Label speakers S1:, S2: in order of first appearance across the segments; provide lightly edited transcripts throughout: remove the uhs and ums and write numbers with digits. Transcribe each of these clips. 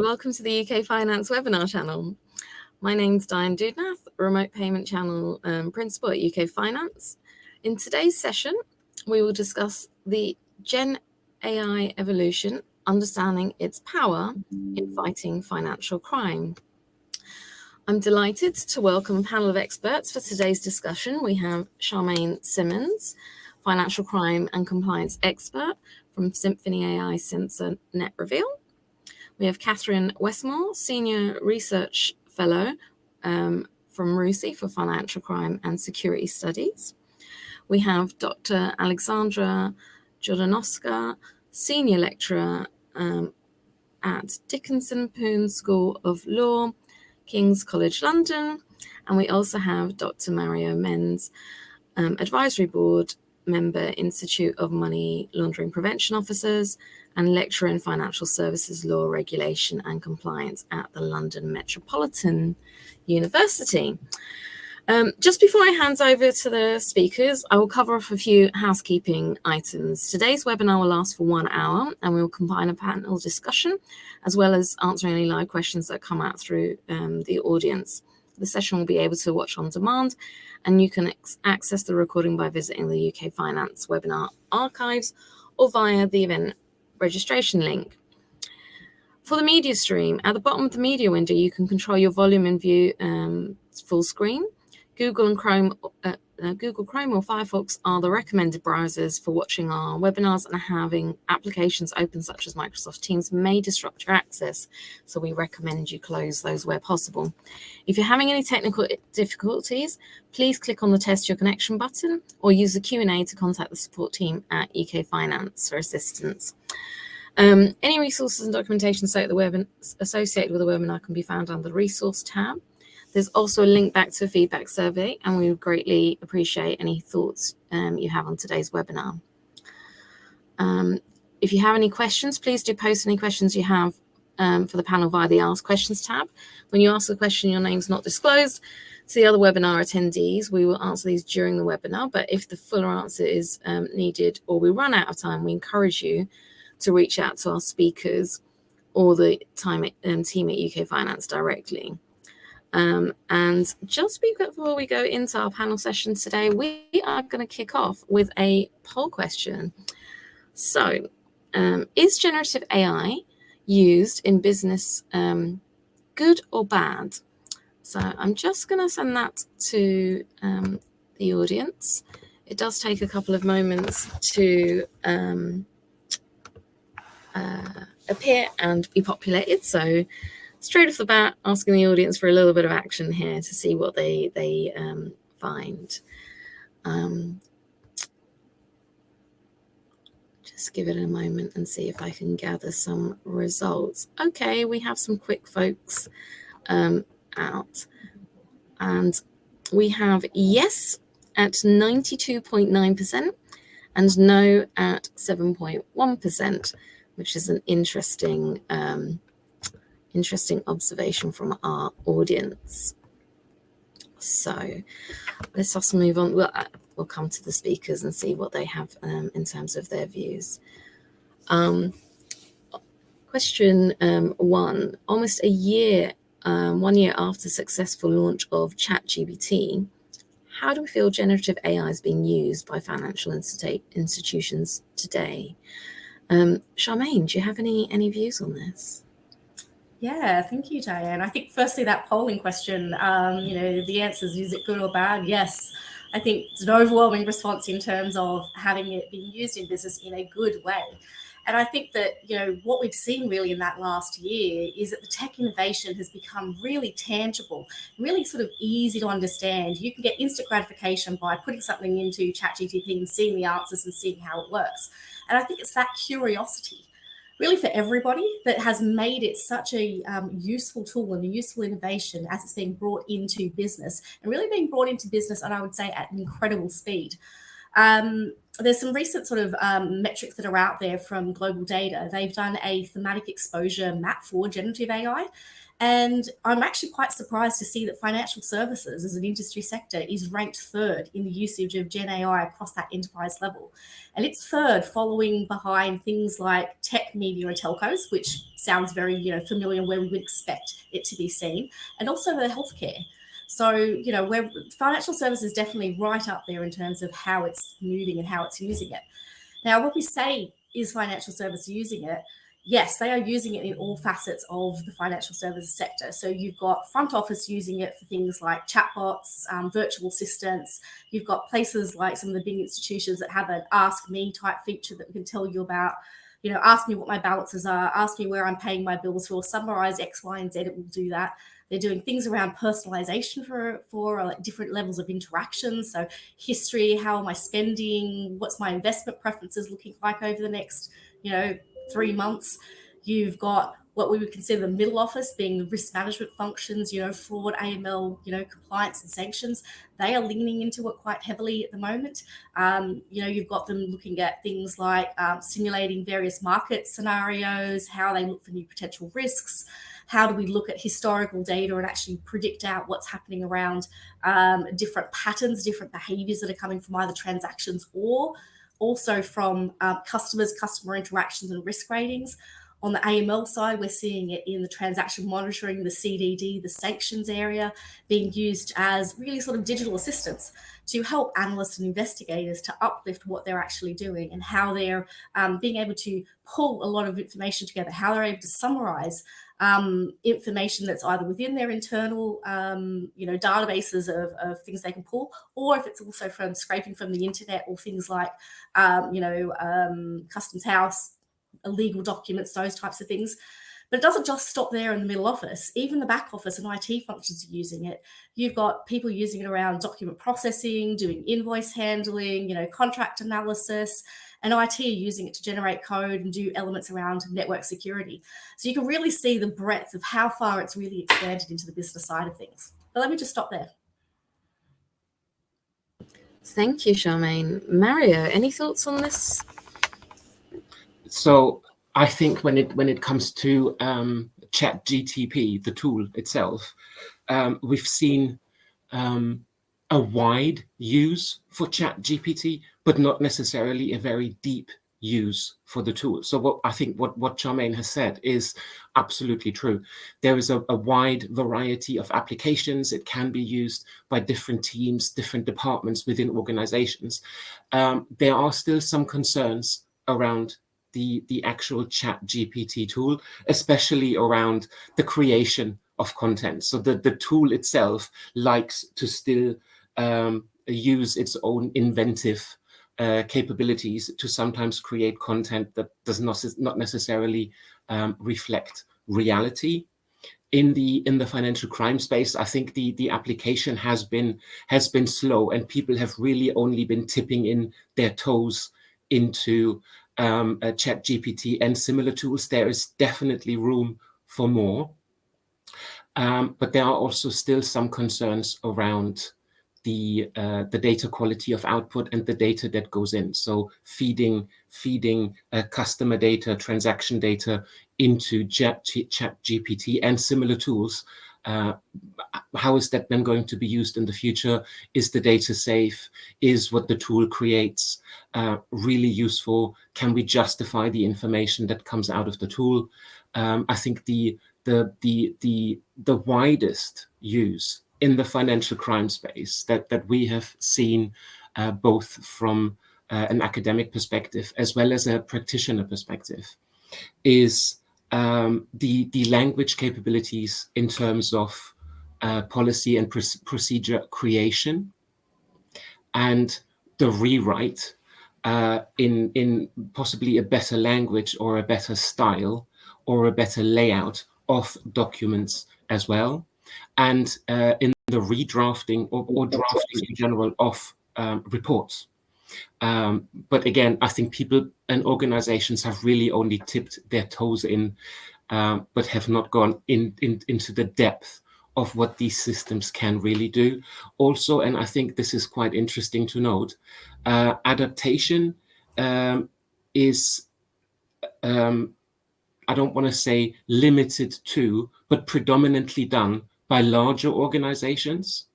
S1: Welcome to the UK Finance webinar channel. My name's Diane Dudnath, Remote Payment Channel Principal at UK Finance. In today's session, we will discuss the Gen AI evolution, understanding its power in fighting financial crime. I'm delighted to welcome a panel of experts for today's discussion. We have Charmaine Simmons, Financial Crime and Compliance Expert from Symphony AI Sensor Net Reveal. We have Catherine Westmore, Senior Research Fellow from RUSI for Financial Crime and Security Studies. We have Dr. Alexandra Jordanowska, Senior Lecturer at Dickinson Poon School of Law, King's College London. And we also have Dr. Mario Menz, Advisory Board Member, Institute of Money Laundering Prevention Officers, and lecturer in Financial Services Law, Regulation and Compliance at the London Metropolitan University. Just before I hand over to the speakers, I will cover off a few housekeeping items. Today's webinar will last for 1 hour, and we will combine a panel discussion as well as answering any live questions that come out through the audience. The session will be able to watch on demand, and you can access the recording by visiting the UK Finance webinar archives or via the event registration link. For the media stream, at the bottom of the media window, you can control your volume and view full screen. Google Chrome or Firefox are the recommended browsers for watching our webinars, and having applications open such as Microsoft Teams may disrupt your access, so we recommend you close those where possible. If you're having any technical difficulties, please click on the Test Your Connection button or use the Q&A to contact the support team at UK Finance for assistance. Any resources and documentation associated with the webinar can be found under the Resource tab. There's also a link back to a feedback survey, and we would greatly appreciate any thoughts you have on today's webinar. If you have any questions, please do post any questions you have for the panel via the Ask Questions tab. When you ask a question, your name's not disclosed to the other webinar attendees. We will answer these during the webinar, but if the fuller answer is needed or we run out of time, we encourage you to reach out to our speakers or the team at UK Finance directly. And just before we go into our panel session today, we are going to kick off with a poll question. So, is generative AI used in business good or bad? So I'm just going to send that to the audience. It does take a couple of moments to appear and be populated. So straight off the bat, asking the audience for a little bit of action here to see what they find. Just give it a moment and see if I can gather some results. Okay, we have some quick folks out. And we have yes at 92.9% and no at 7.1%, which is an interesting observation from our audience. So let's also move on. We'll come to the speakers and see what they have in terms of their views. Question 1. Almost 1 year after successful launch of ChatGPT, how do we feel generative AI is being used by financial institutions today? Charmaine, do you have any views on this?
S2: Yeah, thank you, Diane. I think firstly that polling question, the answer is it good or bad? Yes. I think it's an overwhelming response in terms of having it being used in business in a good way. And I think that, what we've seen really in that last year is that the tech innovation has become really tangible, really sort of easy to understand. You can get instant gratification by putting something into ChatGPT and seeing the answers and seeing how it works. And I think it's that curiosity really for everybody that has made it such a useful tool and a useful innovation as it's being brought into business, and really being brought into business, and I would say at an incredible speed. there's some recent sort of metrics that are out there from Global Data. They've done a thematic exposure map for generative AI. And I'm actually quite surprised to see that financial services as an industry sector is ranked third in the usage of Gen AI across that enterprise level. And it's third, following behind things like tech, media, and telcos, which sounds very familiar, where we would expect it to be seen, and also the healthcare. So, where financial services definitely right up there in terms of how it's moving and how it's using it. Now, what we say is financial service using it, yes, they are using it in all facets of the financial services sector. So you've got front office using it for things like chatbots, virtual assistants. You've got places like some of the big institutions that have an ask me type feature that can tell you about, ask me what my balances are, ask me where I'm paying my bills for, summarize X, Y, and Z, it will do that. They're doing things around personalization for like different levels of interaction. So history, how am I spending? What's my investment preferences looking like over the next, 3 months? You've got what we would consider the middle office, being the risk management functions, fraud, AML, compliance and sanctions. They are leaning into it quite heavily at the moment. You've got them looking at things like simulating various market scenarios, how they look for new potential risks. How do we look at historical data and actually predict out what's happening around different patterns, different behaviours that are coming from either transactions or also from customer interactions and risk ratings. On the AML side, we're seeing it in the transaction monitoring, the CDD, the sanctions area, being used as really sort of digital assistants to help analysts and investigators to uplift what they're actually doing and how they're being able to pull a lot of information together, how they're able to summarize information that's either within their internal, databases of things they can pull, or if it's also from scraping from the internet or things like, Customs House, illegal documents, those types of things. But it doesn't just stop there in the middle office. Even the back office and IT functions are using it. You've got people using it around document processing, doing invoice handling, contract analysis, and IT using it to generate code and do elements around network security. So you can really see the breadth of how far it's really expanded into the business side of things. But let me just stop there.
S1: Thank you, Charmaine. Mario, any thoughts on this?
S3: So I think when it comes to ChatGPT, the tool itself, we've seen a wide use for ChatGPT, but not necessarily a very deep use for the tool. So what Charmaine has said is absolutely true. There is a wide variety of applications. It can be used by different teams, different departments within organizations. There are still some concerns around the actual ChatGPT tool, especially around the creation of content. So the tool itself likes to still use its own inventive capabilities to sometimes create content that does not necessarily reflect reality. In the financial crime space, I think the application has been slow, and people have really only been tipping in their toes into ChatGPT and similar tools. There is definitely room for more, but there are also still some concerns around the data quality of output and the data that goes in. So feeding customer data, transaction data into ChatGPT and similar tools. How is that then going to be used in the future? Is the data safe? Is what the tool creates really useful? Can we justify the information that comes out of the tool? I think the widest use in the financial crime space that we have seen, both from an academic perspective as well as a practitioner perspective, is the language capabilities in terms of policy and procedure creation, and the rewrite in possibly a better language or a better style or a better layout of documents as well, and in the redrafting or drafting in general of reports. But again, I think people and organizations have really only tipped their toes in, but have not gone into the depth of what these systems can really do. Also, and I think this is quite interesting to note, adaptation is, I don't want to say limited to, but predominantly done by larger organizations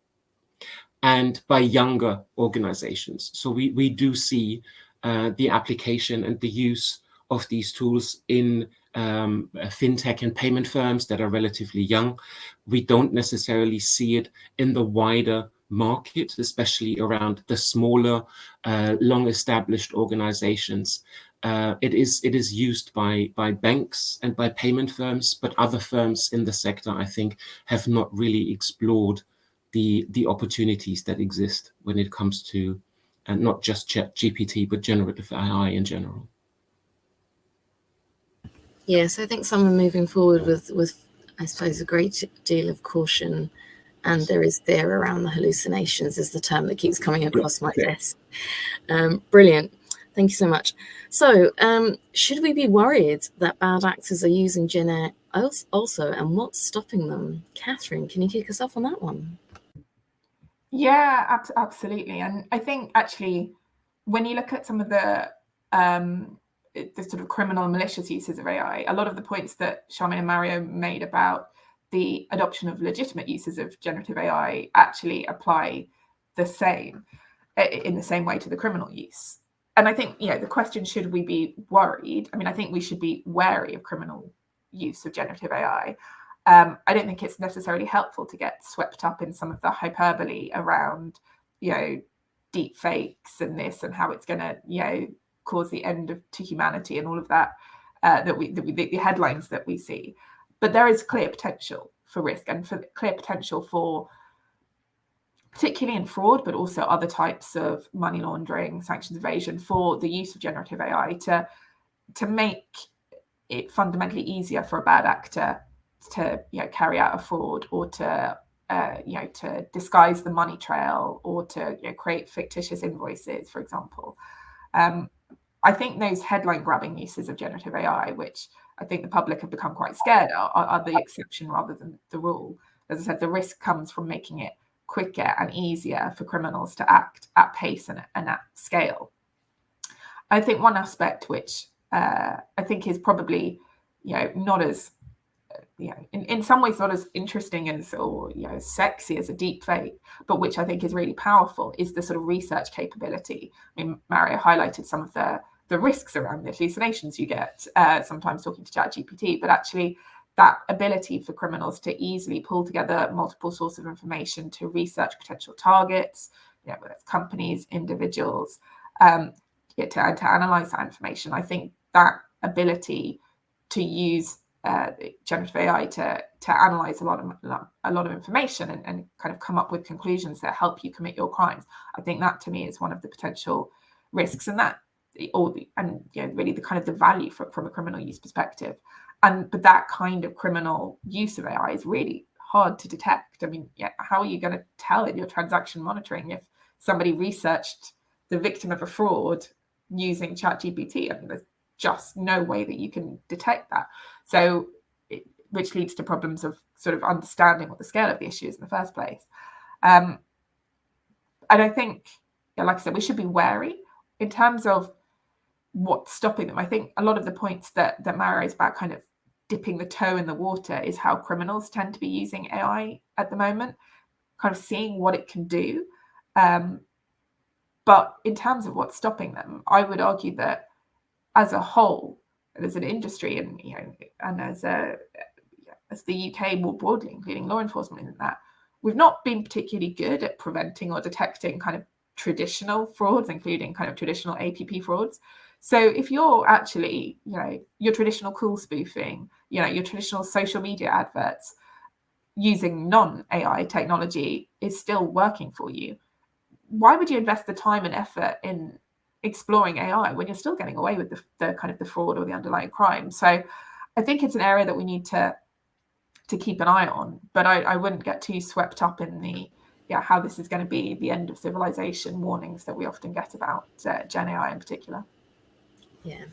S3: and by younger organizations. So we do see the application and the use of these tools in fintech and payment firms that are relatively young. We don't necessarily see it in the wider market, especially around the smaller, long-established organizations. It is used by banks and by payment firms, but other firms in the sector, I think, have not really explored the opportunities that exist when it comes to not just ChatGPT, but generative AI in general.
S1: Yes, I think some are moving forward with I suppose a great deal of caution, and there is fear around the hallucinations is the term that keeps coming across my desk. Brilliant. Thank you so much. So should we be worried that bad actors are using Gen AI also, and what's stopping them? Catherine, can you kick us off on that one?
S4: Yeah, absolutely. And I think actually when you look at some of the sort of criminal malicious uses of AI, a lot of the points that Charmaine and Mario made about the adoption of legitimate uses of generative AI actually apply in the same way to the criminal use. And I think, the question, should we be worried? I mean, I think we should be wary of criminal use of generative AI. I don't think it's necessarily helpful to get swept up in some of the hyperbole around, deep fakes and this and how it's going to, cause the end to humanity and all of that, the headlines that we see. But there is clear potential for risk and for clear potential for, particularly in fraud, but also other types of money laundering, sanctions evasion, for the use of generative AI to make it fundamentally easier for a bad actor to carry out a fraud, or to disguise the money trail, or to create fictitious invoices, for example. I think those headline grabbing uses of generative AI, which I think the public have become quite scared of, are the exception rather than the rule. As I said, the risk comes from making it quicker and easier for criminals to act at pace and at scale. I think one aspect which I think is probably not as in some ways not as interesting as, or sexy as a deep fake, but which I think is really powerful, is the sort of research capability. I mean, Mario highlighted some of the risks around the hallucinations you get sometimes talking to ChatGPT, but actually that ability for criminals to easily pull together multiple sources of information to research potential targets, whether it's companies, individuals, to analyze that information. I think that ability to use generative AI to analyze a lot of information and kind of come up with conclusions that help you commit your crimes, I think that to me is one of the potential risks, and really the kind of the value from a criminal use perspective. But that kind of criminal use of AI is really hard to detect. I mean, how are you going to tell in your transaction monitoring if somebody researched the victim of a fraud using ChatGPT? I mean, there's just no way that you can detect that. So, which leads to problems of sort of understanding what the scale of the issue is in the first place. And I think, like I said, we should be wary in terms of what's stopping them. I think a lot of the points that Mario is about kind of dipping the toe in the water is how criminals tend to be using AI at the moment, kind of seeing what it can do. But in terms of what's stopping them, I would argue that as a whole, as an industry, and as the UK more broadly, including law enforcement, in that we've not been particularly good at preventing or detecting kind of traditional frauds, including kind of traditional APP frauds. So if you're actually, your traditional call spoofing, your traditional social media adverts using non-AI technology is still working for you, why would you invest the time and effort in exploring AI when you're still getting away with the kind of the fraud or the underlying crime? So I think it's an area that we need to keep an eye on, but I wouldn't get too swept up in the how this is going to be the end of civilization warnings that we often get about Gen AI in particular.
S1: Yeah,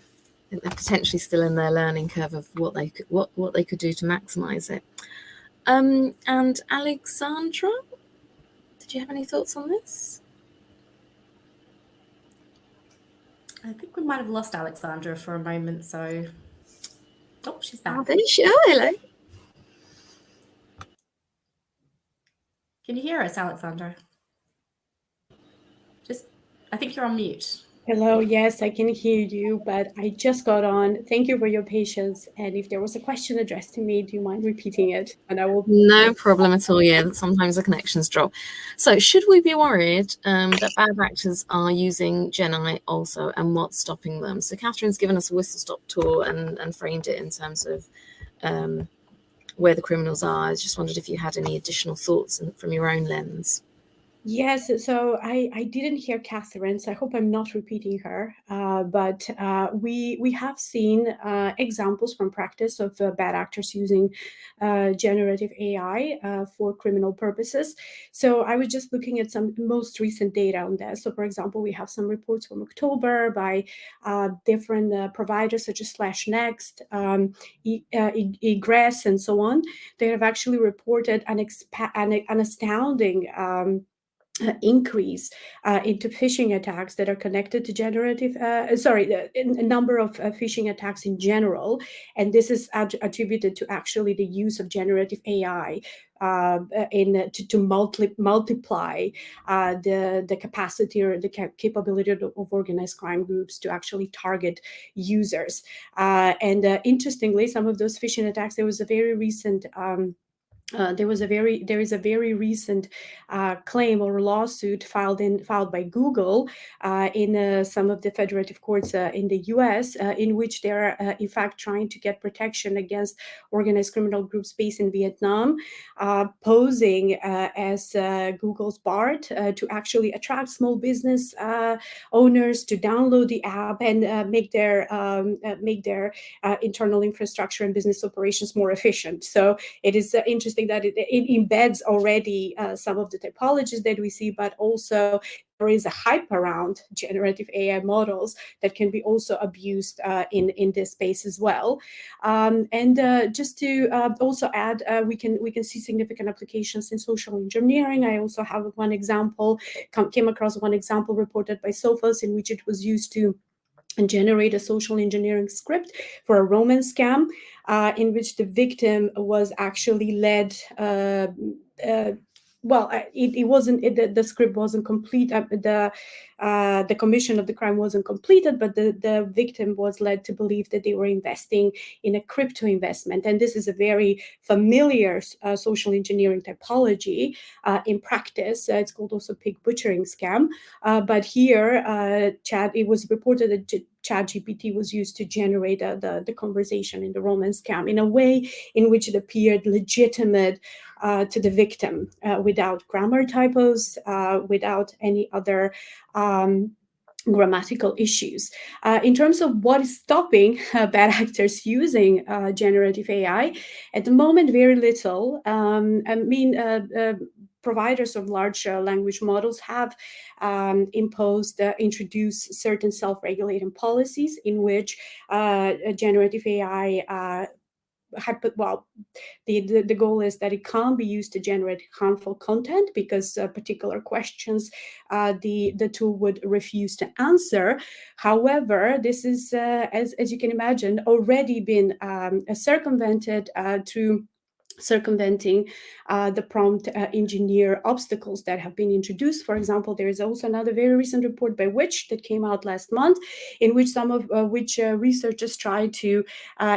S1: they're potentially still in their learning curve of what they could do to maximize it. And Alexandra, did you have any thoughts on this?
S2: I think we might have lost Alexandra for a moment, so... Oh, she's back.
S1: Oh, hello.
S2: Can you hear us, Alexandra? I think you're on mute.
S5: Hello, yes, I can hear you, but I just got on. Thank you for your patience. And if there was a question addressed to me, do you mind repeating it? And I will.
S1: No problem at all. Yeah, sometimes the connections drop. So should we be worried that bad actors are using Gen AI also, and what's stopping them? So Catherine's given us a whistle-stop tour and framed it in terms of where the criminals are. I just wondered if you had any additional thoughts from your own lens.
S5: Yes, so I didn't hear Catherine, so I hope I'm not repeating her. But we have seen examples from practice of bad actors using generative AI for criminal purposes. So I was just looking at some most recent data on that. So, for example, we have some reports from October by different providers such as /Next, Egress, and so on. They have actually reported an astounding increase into phishing attacks that are connected to generative, a number of phishing attacks in general. And this is attributed to actually the use of generative AI to multiply the capacity or the capability of organized crime groups to actually target users. And interestingly, some of those phishing attacks, there was a very recent there is a very recent claim or lawsuit filed by Google in some of the federative courts in the U.S. In which they are in fact trying to get protection against organized criminal groups based in Vietnam, posing as Google's BART to actually attract small business owners to download the app and make their internal infrastructure and business operations more efficient. So it is interesting that it embeds already some of the typologies that we see, but also there is a hype around generative AI models that can be also abused in this space as well. And just to also add, we can see significant applications in social engineering. I also have one example, came across one example reported by Sophos in which it was used to generate a social engineering script for a romance scam in which the victim was actually led the script wasn't complete. The commission of the crime wasn't completed, but the victim was led to believe that they were investing in a crypto investment. And this is a very familiar social engineering typology in practice. It's called also pig butchering scam. But here, it was reported that ChatGPT was used to generate the conversation in the romance scam in a way in which it appeared legitimate to the victim without grammar typos, without any other grammatical issues. In terms of what is stopping bad actors using generative AI, at the moment, very little. Providers of large language models have introduced certain self-regulating policies in which generative AI the goal is that it can't be used to generate harmful content because particular questions the tool would refuse to answer. However, this is, as you can imagine, already been circumvented through circumventing the prompt engineer obstacles that have been introduced. For example, there is also another very recent report by Which that came out last month, in which some of which researchers tried to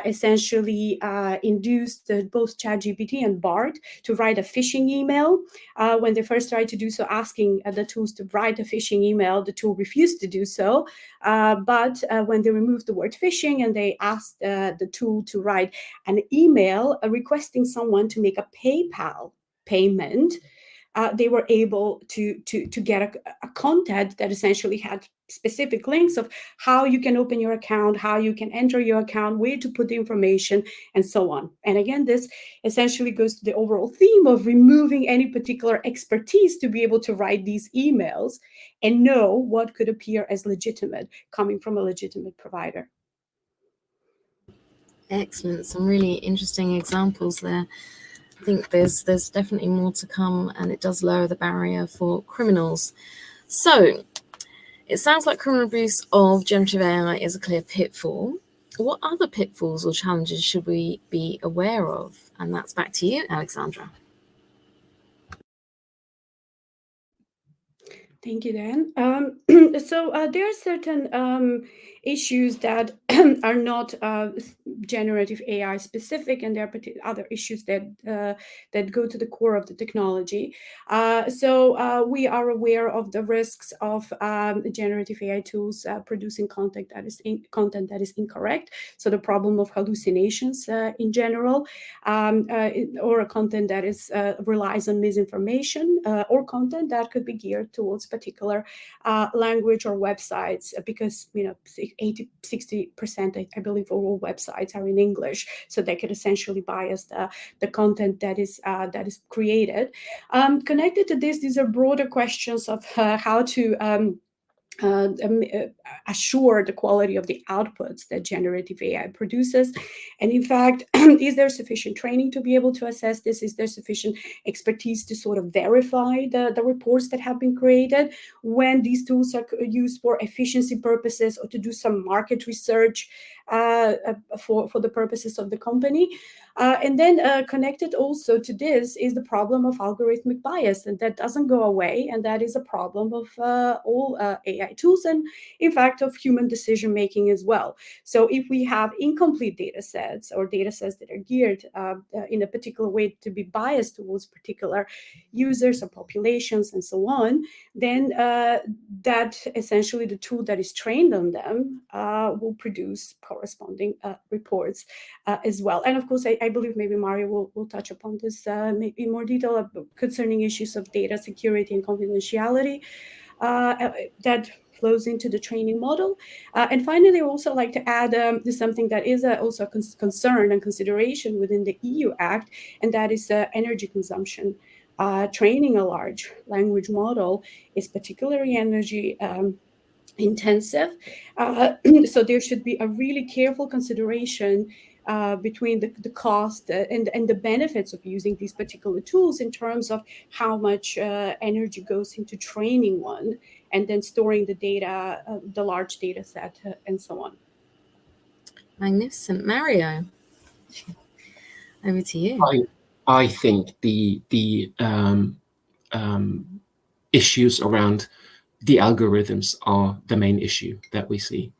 S5: essentially induce both ChatGPT and BART to write a phishing email. When they first tried to do so, asking the tools to write a phishing email, the tool refused to do so. But when they removed the word phishing and they asked the tool to write an email requesting someone to make a PayPal payment, they were able to get a content that essentially had specific links of how you can open your account, how you can enter your account, where to put the information, and so on. And again, this essentially goes to the overall theme of removing any particular expertise to be able to write these emails and know what could appear as legitimate coming from a legitimate provider.
S1: Excellent. Some really interesting examples there. I think there's definitely more to come, and it does lower the barrier for criminals. So it sounds like criminal abuse of generative AI is a clear pitfall. What other pitfalls or challenges should we be aware of? And that's back to you, Alexandra.
S5: Thank you, Dan. So there are certain issues that are not generative AI specific, and there are other issues that go to the core of the technology. So we are aware of the risks of generative AI tools producing content that is incorrect. So the problem of hallucinations in general, or a content that is relies on misinformation, or content that could be geared towards particular language or websites, because 60%, I believe, of all websites are in English, so they could essentially bias the content that is created. Connected to this, these are broader questions of how to assure the quality of the outputs that generative AI produces. And in fact, is there sufficient training to be able to assess this? Is there sufficient expertise to sort of verify the reports that have been created when these tools are used for efficiency purposes or to do some market research for the purposes of the company? And then connected also to this is the problem of algorithmic bias, and that doesn't go away, and that is a problem of all AI tools, and in fact of human decision making as well. So if we have incomplete data sets or data sets that are geared in a particular way to be biased towards particular users or populations and so on, then that essentially the tool that is trained on them will produce corresponding reports as well. And of course, I believe maybe Mario will touch upon this maybe in more detail concerning issues of data security and confidentiality that flows into the training model. And finally, I also like to add something that is also a concern and consideration within the EU Act, and that is energy consumption. Training a large language model is particularly energy intensive. So there should be a really careful consideration between the cost and the benefits of using these particular tools in terms of how much energy goes into training one and then storing the data, the large data set, and so on.
S1: Magnificent. Mario, over to you.
S3: I think the issues around the algorithms are the main issue that we see.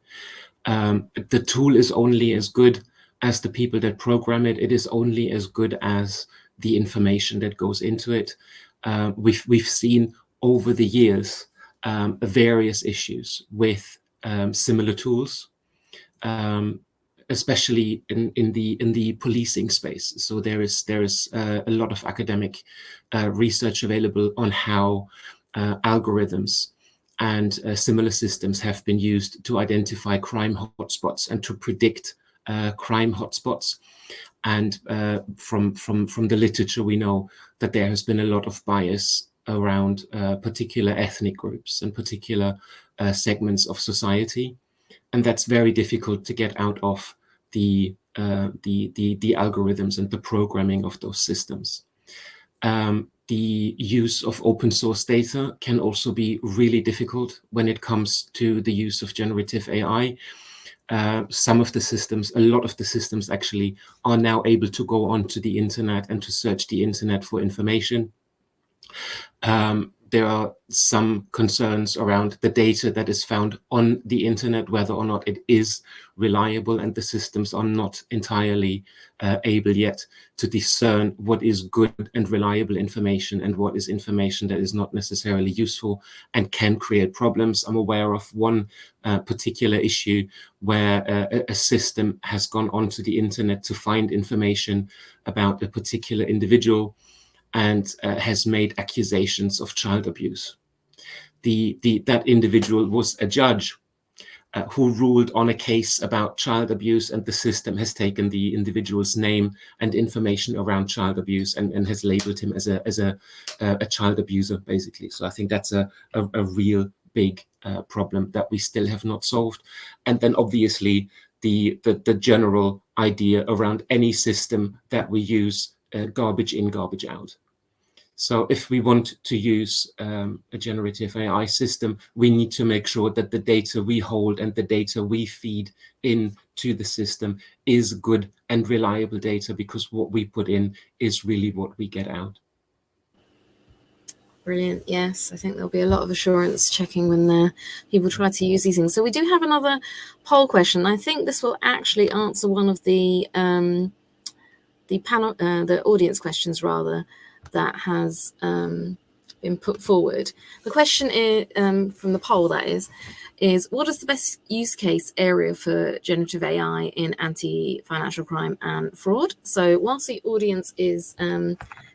S3: The tool is only as good as the people that program it. It is only as good as the information that goes into it. We've seen over the years various issues with similar tools, especially in the policing space. So there is a lot of academic research available on how algorithms and similar systems have been used to identify crime hotspots and to predict crime hotspots. And from the literature, we know that there has been a lot of bias around particular ethnic groups and particular segments of society, and that's very difficult to get out of the algorithms and the programming of those systems. The use of open source data can also be really difficult when it comes to the use of generative AI. Some of the systems, a lot of the systems actually are now able to go onto the internet and to search the internet for information. There are some concerns around the data that is found on the internet, whether or not it is reliable, and the systems are not entirely able yet to discern what is good and reliable information and what is information that is not necessarily useful and can create problems. I'm aware of one particular issue where a system has gone onto the internet to find information about a particular individual and has made accusations of child abuse. That individual was a judge who ruled on a case about child abuse, and the system has taken the individual's name and information around child abuse and has labeled him as a child abuser, basically. So I think that's a real big problem that we still have not solved. And then obviously the general idea around any system that we use garbage in, garbage out. So if we want to use a generative AI system, we need to make sure that the data we hold and the data we feed into the system is good and reliable data, because what we put in is really what we get out.
S1: Brilliant. Yes, I think there'll be a lot of assurance checking when people try to use these things. So we do have another poll question. I think this will actually answer one of the panel, the audience questions rather, that has been put forward. The question is, from the poll, that is what is the best use case area for generative AI in anti-financial crime and fraud? So whilst the audience is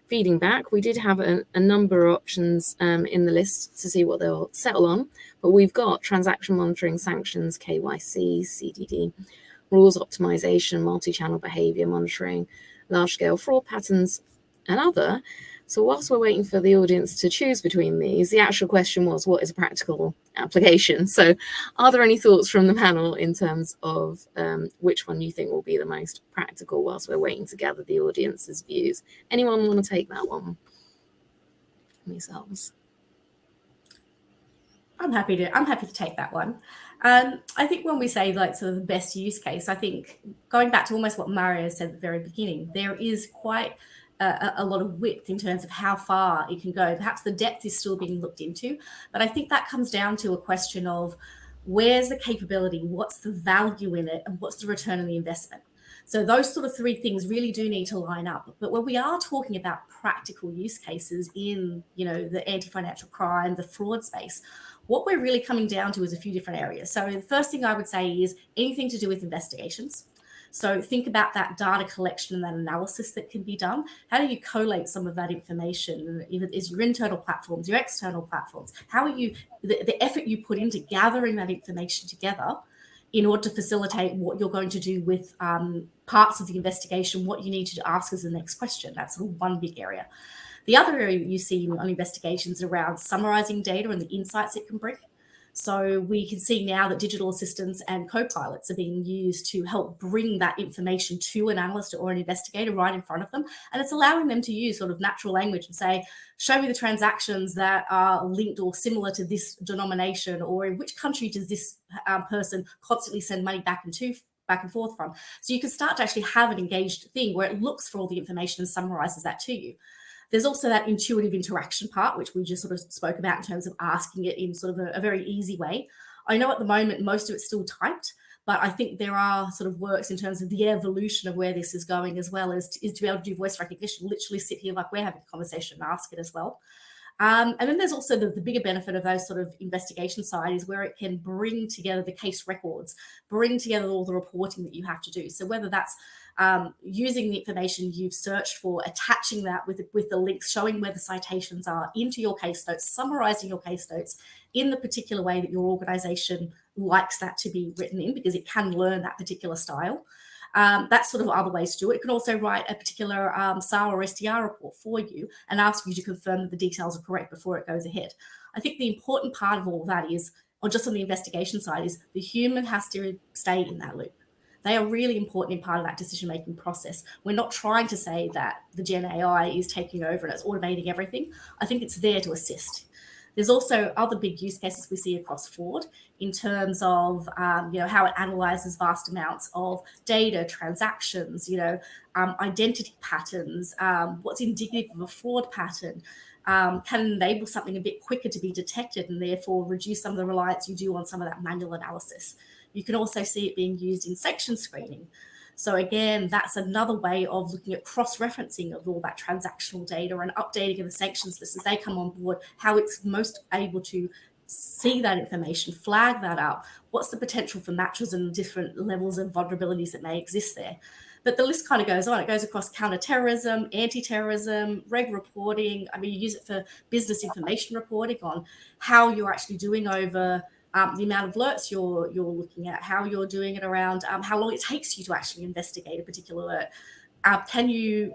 S1: feeding back, we did have a number of options in the list to see what they'll settle on, but we've got transaction monitoring, sanctions, KYC, CDD, rules optimization, multi-channel behavior monitoring, large-scale fraud patterns, and other. So whilst we're waiting for the audience to choose between these, the actual question was, what is a practical application? So are there any thoughts from the panel in terms of which one you think will be the most practical whilst we're waiting to gather the audience's views? Anyone want to take that one themselves?
S2: I'm happy to take that one. I think when we say like sort of the best use case, I think going back to almost what Mario said at the very beginning, there is quite a lot of width in terms of how far it can go. Perhaps the depth is still being looked into, but I think that comes down to a question of where's the capability, what's the value in it, and what's the return on the investment. So those sort of three things really do need to line up. But when we are talking about practical use cases in, the anti-financial crime, the fraud space, what we're really coming down to is a few different areas. So the first thing I would say is anything to do with investigations. So think about that data collection and that analysis that can be done. How do you collate some of that information? Is your internal platforms, your external platforms? How are you, the effort you put into gathering that information together in order to facilitate what you're going to do with parts of the investigation, what you need to ask as the next question. That's sort of one big area. The other area you see on investigations around summarizing data and the insights it can bring. So we can see now that digital assistants and co-pilots are being used to help bring that information to an analyst or an investigator right in front of them. And it's allowing them to use sort of natural language and say, show me the transactions that are linked or similar to this denomination, or in which country does this person constantly send money back and forth from. So you can start to actually have an engaged thing where it looks for all the information and summarizes that to you. There's also that intuitive interaction part, which we just sort of spoke about in terms of asking it in sort of a very easy way. I know at the moment, most of it's still typed, but I think there are sort of works in terms of the evolution of where this is going, as well as to be able to do voice recognition, literally sit here like we're having a conversation and ask it as well. And then there's also the bigger benefit of those sort of investigation side is where it can bring together the case records, bring together all the reporting that you have to do. So whether that's using the information you've searched for, attaching that with the links, showing where the citations are into your case notes, summarizing your case notes in the particular way that your organization likes that to be written in, because it can learn that particular style. That's sort of other ways to do it. It can also write a particular SAR or STR report for you and ask you to confirm that the details are correct before it goes ahead. I think the important part of all of that is, or just on the investigation side, is the human has to stay in that loop. They are really important in part of that decision-making process. We're not trying to say that the Gen AI is taking over and it's automating everything. I think it's there to assist. There's also other big use cases we see across fraud in terms of, how it analyzes vast amounts of data, transactions, identity patterns, what's indicative of a fraud pattern, can enable something a bit quicker to be detected and therefore reduce some of the reliance you do on some of that manual analysis. You can also see it being used in sanction screening. So again, that's another way of looking at cross-referencing of all that transactional data and updating of the sanctions list as they come on board, how it's most able to see that information, flag that up, what's the potential for matches and different levels of vulnerabilities that may exist there. But the list kind of goes on. It goes across counter-terrorism, anti-terrorism, reg reporting. I mean, you use it for business information reporting on how you're actually doing over the amount of alerts you're looking at, how you're doing it around how long it takes you to actually investigate a particular alert. Can you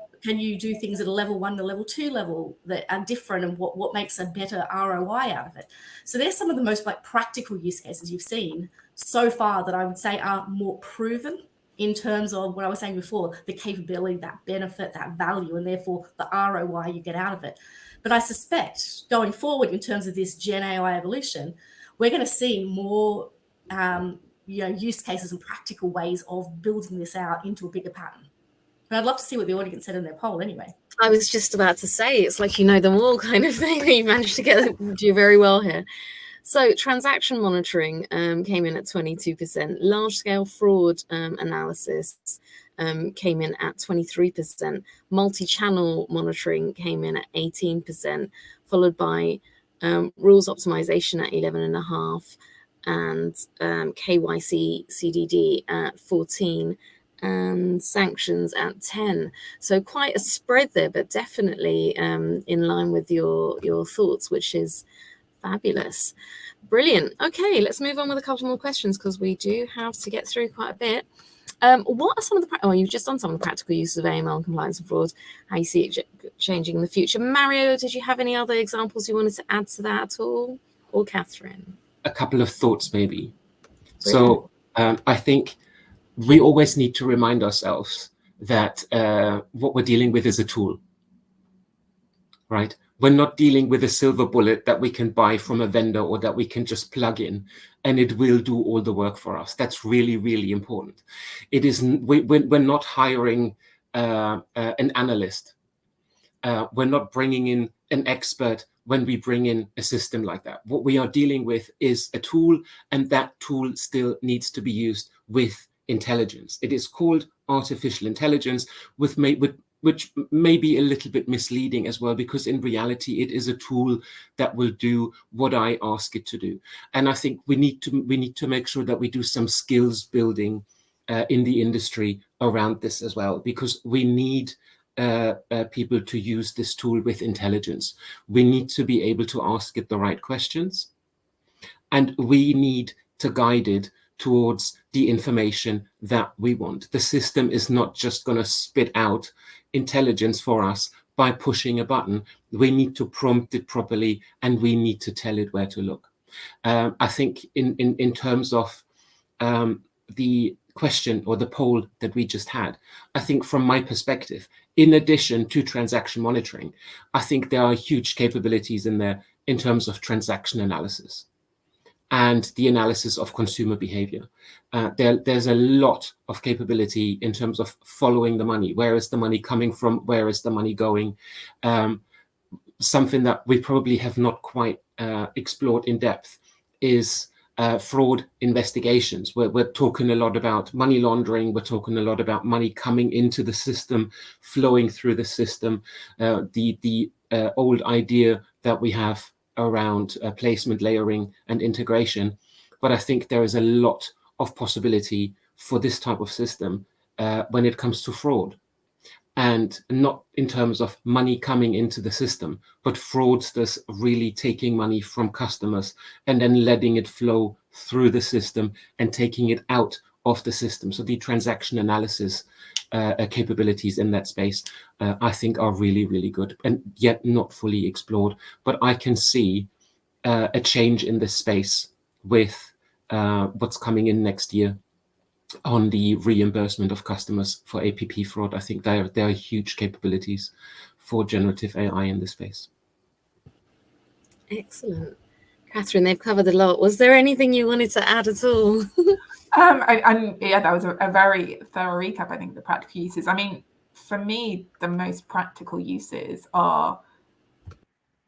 S2: do things at a level 1 to level 2 level that are different, and what makes a better ROI out of it? So there's some of the most practical use cases you've seen so far that I would say are more proven. in terms of what I was saying before, the capability, that benefit, that value, and therefore the ROI you get out of it. But I suspect going forward in terms of this Gen AI evolution, we're going to see more use cases and practical ways of building this out into a bigger pattern. But I'd love to see what the audience said in their poll anyway.
S1: I was just about to say, it's like you know them all kind of thing. You managed to do very well here. So transaction monitoring came in at 22%. Large-scale fraud analysis came in at 23%. Multi-channel monitoring came in at 18%, followed by rules optimization at 11.5%, and KYC CDD at 14%, and sanctions at 10%. So quite a spread there, but definitely in line with your thoughts, which is fabulous. Brilliant. Okay, let's move on with a couple more questions because we do have to get through quite a bit. What are some of the you've just done some of the practical uses of AML, compliance and fraud, how you see it changing in the future. Mario, did you have any other examples you wanted to add to that at all? Or Catherine?
S3: A couple of thoughts maybe. Brilliant. So I think we always need to remind ourselves that what we're dealing with is a tool, right? We're not dealing with a silver bullet that we can buy from a vendor or that we can just plug in and it will do all the work for us. That's really, really important. It isn't, we're not hiring an analyst. We're not bringing in an expert when we bring in a system like that. What we are dealing with is a tool, and that tool still needs to be used with intelligence. It is called artificial intelligence, which may be a little bit misleading as well, because in reality it is a tool that will do what I ask it to do. And I think we need to make sure that we do some skills building in the industry around this as well, because we need people to use this tool with intelligence. We need to be able to ask it the right questions, and we need to guide it towards the information that we want. The system is not just going to spit out intelligence for us by pushing a button. We need to prompt it properly, and we need to tell it where to look. I think in terms of the question or the poll that we just had, I think from my perspective, in addition to transaction monitoring, I think there are huge capabilities in there in terms of transaction analysis and the analysis of consumer behavior. There's a lot of capability in terms of following the money. Where is the money coming from? Where is the money going? Something that we probably have not quite explored in depth is fraud investigations. We're talking a lot about money laundering. We're talking a lot about money coming into the system, flowing through the system. The old idea that we have around placement, layering, and integration. But I think there is a lot of possibility for this type of system when it comes to fraud. And not in terms of money coming into the system, but fraudsters really taking money from customers and then letting it flow through the system and taking it out of the system. So the transaction analysis capabilities in that space, I think are really, really good and yet not fully explored. But I can see a change in this space with what's coming in next year on the reimbursement of customers for APP fraud. I think there are huge capabilities for generative AI in this space.
S1: Excellent. Catherine, they've covered a lot. Was there anything you wanted to add at all?
S4: Yeah, that was a very thorough recap, I think, the practical uses. I mean, for me, the most practical uses are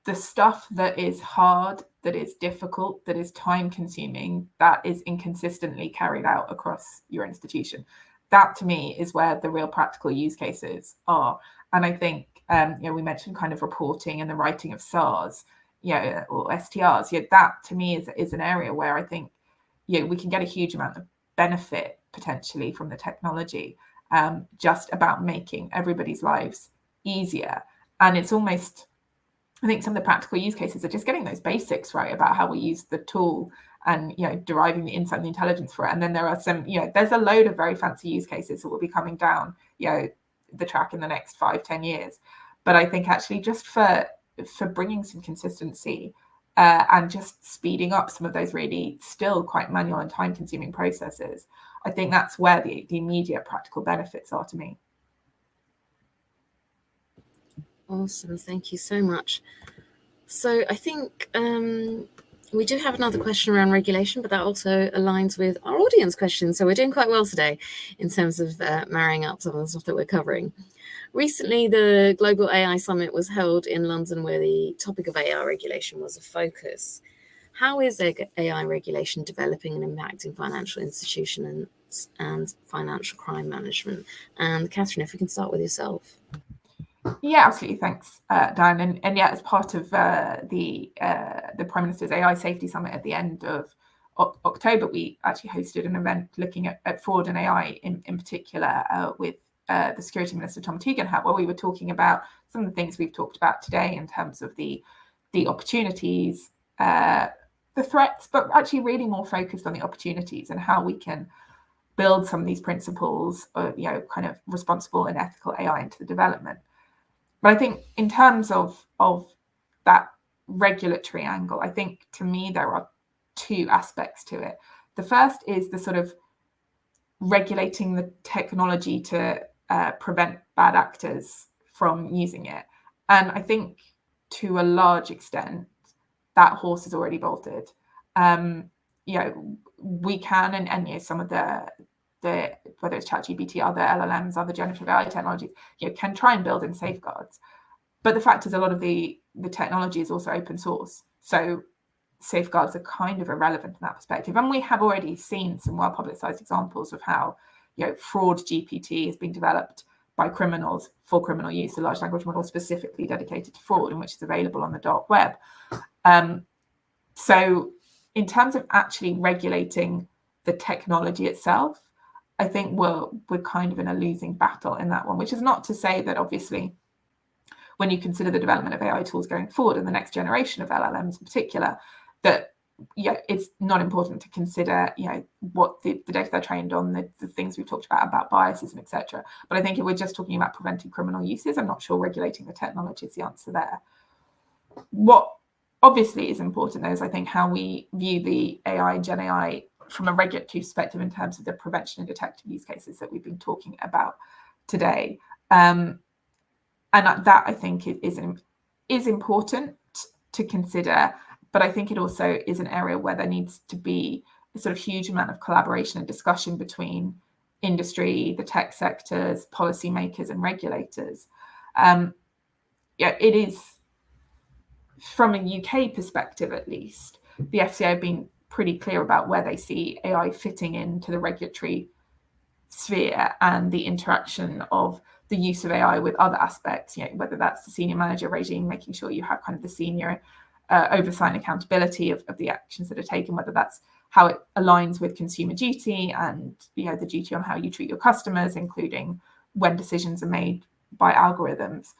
S4: the stuff that is hard, that is difficult, that is time consuming, that is inconsistently carried out across your institution. That to me is where the real practical use cases are. And I think, we mentioned kind of reporting and the writing of SARs, or STRs. That to me is an area where I think, we can get a huge amount of benefit potentially from the technology, just about making everybody's lives easier. And it's almost, I think some of the practical use cases are just getting those basics right about how we use the tool and, deriving the insight and the intelligence for it. And then there are some, there's a load of very fancy use cases that will be coming down, the track in the next 5-10 years. But I think actually just for bringing some consistency and just speeding up some of those really still quite manual and time-consuming processes. I think that's where the immediate practical benefits are to me.
S1: Awesome, thank you so much. So I think we do have another question around regulation, but that also aligns with our audience questions. So we're doing quite well today in terms of marrying up some of the stuff that we're covering. Recently, the Global AI Summit was held in London, where the topic of AI regulation was a focus. How is AI regulation developing and impacting financial institutions and financial crime management? And Catherine, if we can start with yourself.
S4: Yeah, absolutely. Thanks, Diane. And yeah, as part of the Prime Minister's AI Safety Summit at the end of October, we actually hosted an event looking at fraud and AI in particular with the Security Minister, Tom Teagenhat, where we were talking about some of the things we've talked about today in terms of the opportunities, the threats, but actually really more focused on the opportunities and how we can build some of these principles of, kind of responsible and ethical AI into the development. But I think in terms of that regulatory angle, I think to me there are two aspects to it. The first is the sort of regulating the technology to prevent bad actors from using it. And I think to a large extent, that horse is already bolted. We can, and some of the whether it's ChatGPT, other LLMs, other generative AI technologies, can try and build in safeguards. But the fact is, a lot of the technology is also open source, so safeguards are kind of irrelevant in that perspective. And we have already seen some well-publicized examples of how fraud GPT has been developed by criminals for criminal use, a large language model specifically dedicated to fraud, and which is available on the dark web. So in terms of actually regulating the technology itself, I think we're kind of in a losing battle in that one, which is not to say that obviously when you consider the development of AI tools going forward and the next generation of LLMs in particular, that it's not important to consider what the data they're trained on, the things we've talked about biases and etc. But I think if we're just talking about preventing criminal uses, I'm not sure regulating the technology is the answer there. What obviously is important though is I think how we view the AI and Gen AI from a regulatory perspective in terms of the prevention and detective use cases that we've been talking about today. And that I think is important to consider, but I think it also is an area where there needs to be a sort of huge amount of collaboration and discussion between industry, the tech sectors, policymakers and regulators. It is, from a UK perspective at least, the FCA have been pretty clear about where they see AI fitting into the regulatory sphere and the interaction of the use of AI with other aspects, whether that's the senior manager regime, making sure you have kind of the senior oversight and accountability of the actions that are taken, whether that's how it aligns with consumer duty and the duty on how you treat your customers, including when decisions are made by algorithms.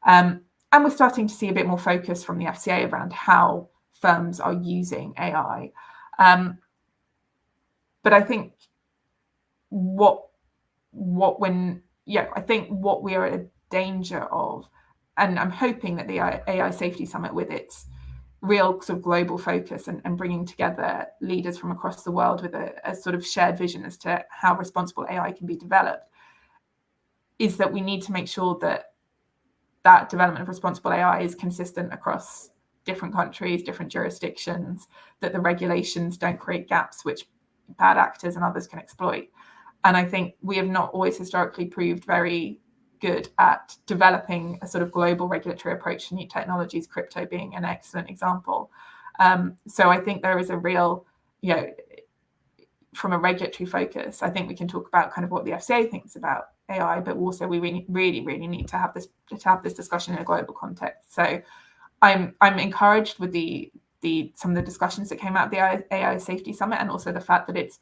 S4: And we're starting to see a bit more focus from the FCA around how firms are using AI. But I think what we are at a danger of, and I'm hoping that the AI Safety Summit, with its real sort of global focus and bringing together leaders from across the world with a sort of shared vision as to how responsible AI can be developed, is that we need to make sure that development of responsible AI is consistent across different countries, different jurisdictions, that the regulations don't create gaps which bad actors and others can exploit. And I think we have not always historically proved very good at developing a sort of global regulatory approach to new technologies, crypto being an excellent example. So I think there is a real, from a regulatory focus, I think we can talk about kind of what the FCA thinks about AI, but also we really need to have this discussion in a global context. So I'm encouraged with some of the discussions that came out of the AI Safety Summit, and also the fact that it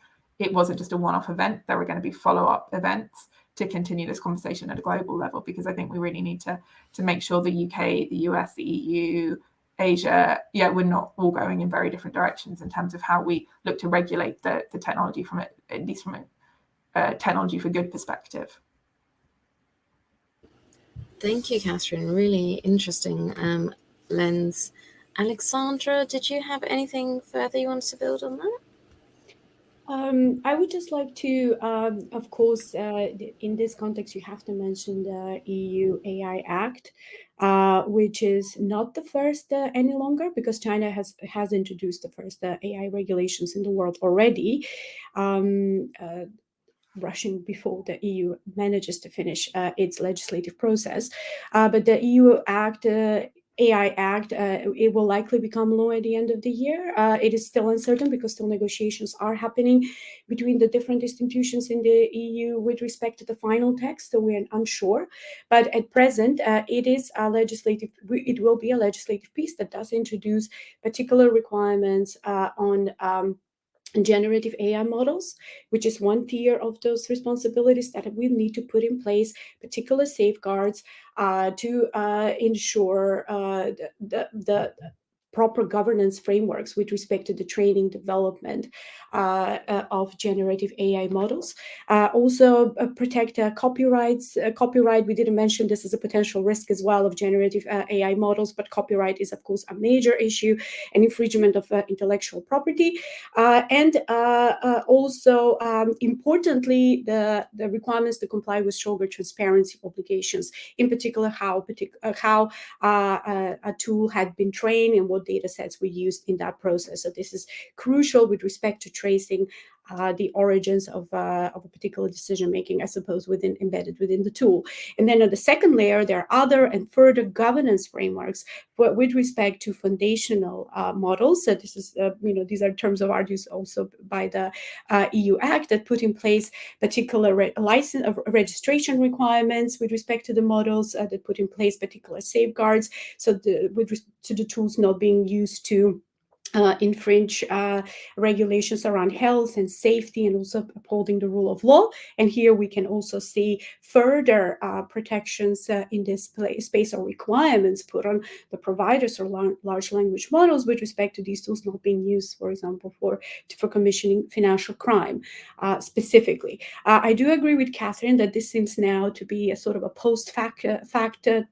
S4: wasn't just a one-off event. There were going to be follow-up events to continue this conversation at a global level, because I think we really need to make sure the UK, the US, the EU, Asia, we're not all going in very different directions in terms of how we look to regulate the technology at least from a technology for good perspective.
S1: Thank you, Catherine. Really interesting lens Alexandra, did you have anything further you wanted to build on that?
S5: I would just like to, of course, in this context, you have to mention the EU AI Act, which is not the first any longer, because China has introduced the first AI regulations in the world already, rushing before the EU manages to finish its legislative process. But the EU Act, AI Act, it will likely become law at the end of the year. It is still uncertain because still negotiations are happening between the different institutions in the EU with respect to the final text, so we're unsure. But at present, it will be a legislative piece that does introduce particular requirements on generative AI models, which is one tier of those responsibilities that we need to put in place particular safeguards to ensure the proper governance frameworks with respect to the training development of generative AI models. Also protect copyrights. Copyright, we didn't mention this as a potential risk as well of generative AI models, but copyright is of course a major issue, and infringement of intellectual property. And also importantly, the requirements to comply with stronger transparency obligations, in particular how a tool had been trained and what data sets were used in that process. So this is crucial with respect to tracing the origins of a particular decision making, I suppose, embedded within the tool. And then at the second layer, there are other and further governance frameworks with respect to foundational models. So this is, these are terms of art used also by the EU Act that put in place particular registration requirements with respect to the models, that put in place particular safeguards. So to the tools not being used to infringe regulations around health and safety, and also upholding the rule of law. And here we can also see further protections in this space, or requirements put on the providers or large language models with respect to these tools not being used, for example, for commissioning financial crime specifically. I do agree with Catherine that this seems now to be a sort of a post-fact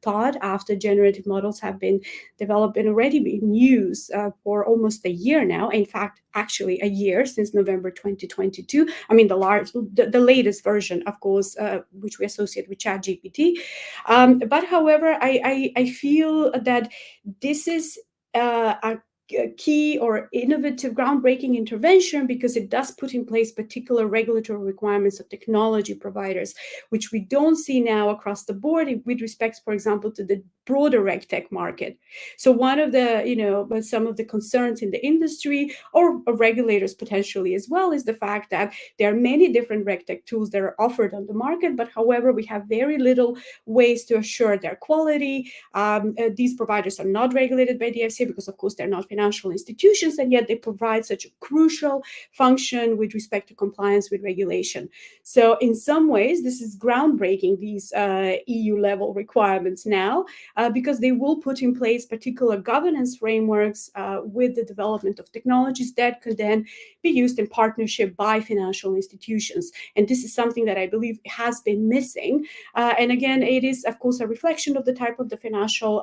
S5: thought after generative models have been developed and already been used for almost a year now. In fact, actually a year, since November 2022. I mean, the latest version, of course, which we associate with ChatGPT. But however, I feel that this is a key or innovative, groundbreaking intervention, because it does put in place particular regulatory requirements of technology providers, which we don't see now across the board with respect, for example, to the broader RegTech market. So one of the, some of the concerns in the industry or regulators potentially as well is the fact that there are many different RegTech tools that are offered on the market, but however, we have very little ways to assure their quality. These providers are not regulated by the FCA because, of course, they're not financial institutions, and yet they provide such a crucial function with respect to compliance with regulation. So in some ways, this is groundbreaking, these EU-level requirements now, because they will put in place particular governance frameworks with the development of technologies that could then be used in partnership by financial institutions. And this is something that I believe has been missing. And again, it is, of course, a reflection of the type of the financial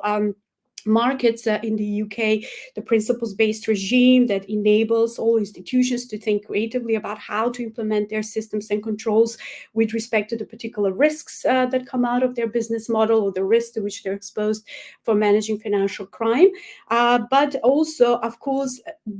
S5: markets in the UK, the principles-based regime that enables all institutions to think creatively about how to implement their systems and controls with respect to the particular risks that come out of their business model, or the risks to which they're exposed for managing financial crime. But also, of course,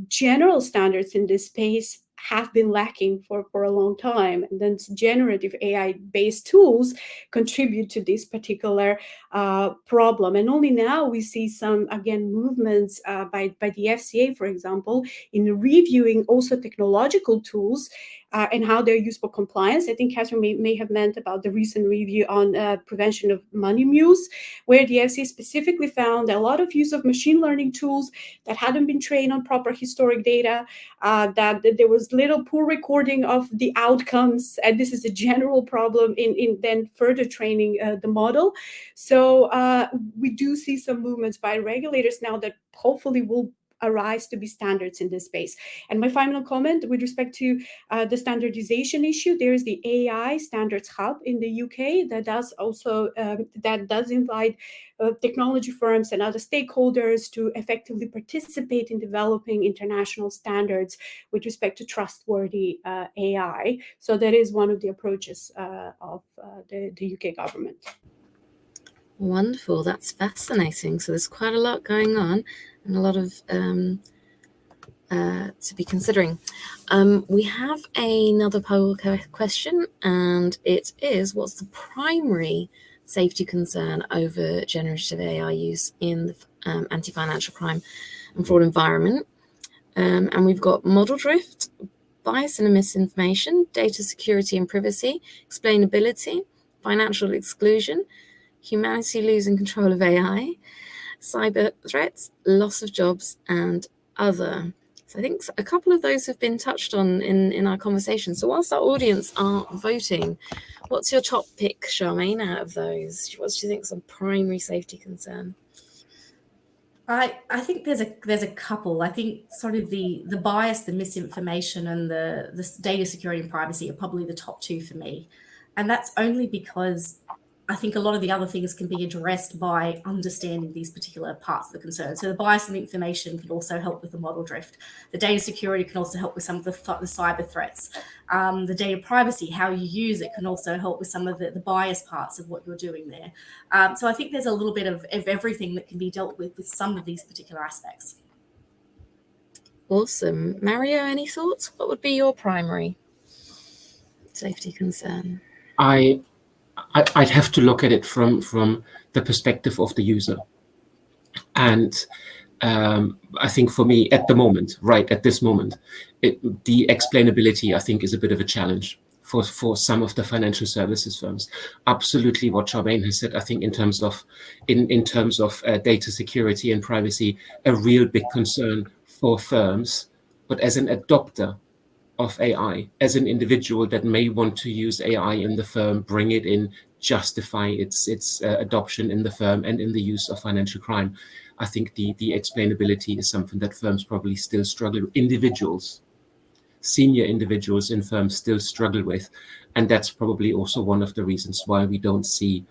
S5: general standards in this space have been lacking for a long time. And then generative AI-based tools contribute to this particular problem. And only now we see some, again, movements by the FCA, for example, in reviewing also technological tools and how they're used for compliance. I think Catherine may have meant about the recent review on prevention of money mules, where the FCA specifically found a lot of use of machine learning tools that hadn't been trained on proper historic data, that there was little poor recording of the outcomes. And this is a general problem in then further training the model. So we do see some movements by regulators now that hopefully will arise to be standards in this space. And my final comment with respect to the standardization issue, there is the AI Standards Hub in the UK that does also invite technology firms and other stakeholders to effectively participate in developing international standards with respect to trustworthy AI. So that is one of the approaches of the UK government.
S1: Wonderful, that's fascinating. So there's quite a lot going on and a lot of to be considering. We have another poll question, and it is, what's the primary safety concern over generative AI use in the anti-financial crime and fraud environment? And we've got model drift, bias and misinformation, data security and privacy, explainability, financial exclusion, humanity losing control of AI, cyber threats, loss of jobs, and other. So I think a couple of those have been touched on in our conversation. So whilst our audience are voting, what's your top pick, Charmaine, out of those? What do you think is a primary safety concern?
S2: I think there's a couple. I think sort of the bias, the misinformation, and the data security and privacy are probably the top two for me. And that's only because I think a lot of the other things can be addressed by understanding these particular parts of the concern. So the bias and the information can also help with the model drift. The data security can also help with some of the cyber threats. The data privacy, how you use it, can also help with some of the bias parts of what you're doing there. So I think there's a little bit of everything that can be dealt with some of these particular aspects.
S1: Awesome. Mario, any thoughts? What would be your primary safety concern?
S3: I'd have to look at it from the perspective of the user. And I think for me, at this moment, the explainability, I think, is a bit of a challenge for some of the financial services firms. Absolutely what Charmaine has said, I think in terms of data security and privacy, a real big concern for firms. But as an adopter of AI, as an individual that may want to use AI in the firm, bring it in, justify its adoption in the firm and in the use of financial crime, I think the explainability is something that firms probably still struggle with. Senior individuals in firms still struggle with. And that's probably also one of the reasons why we don't see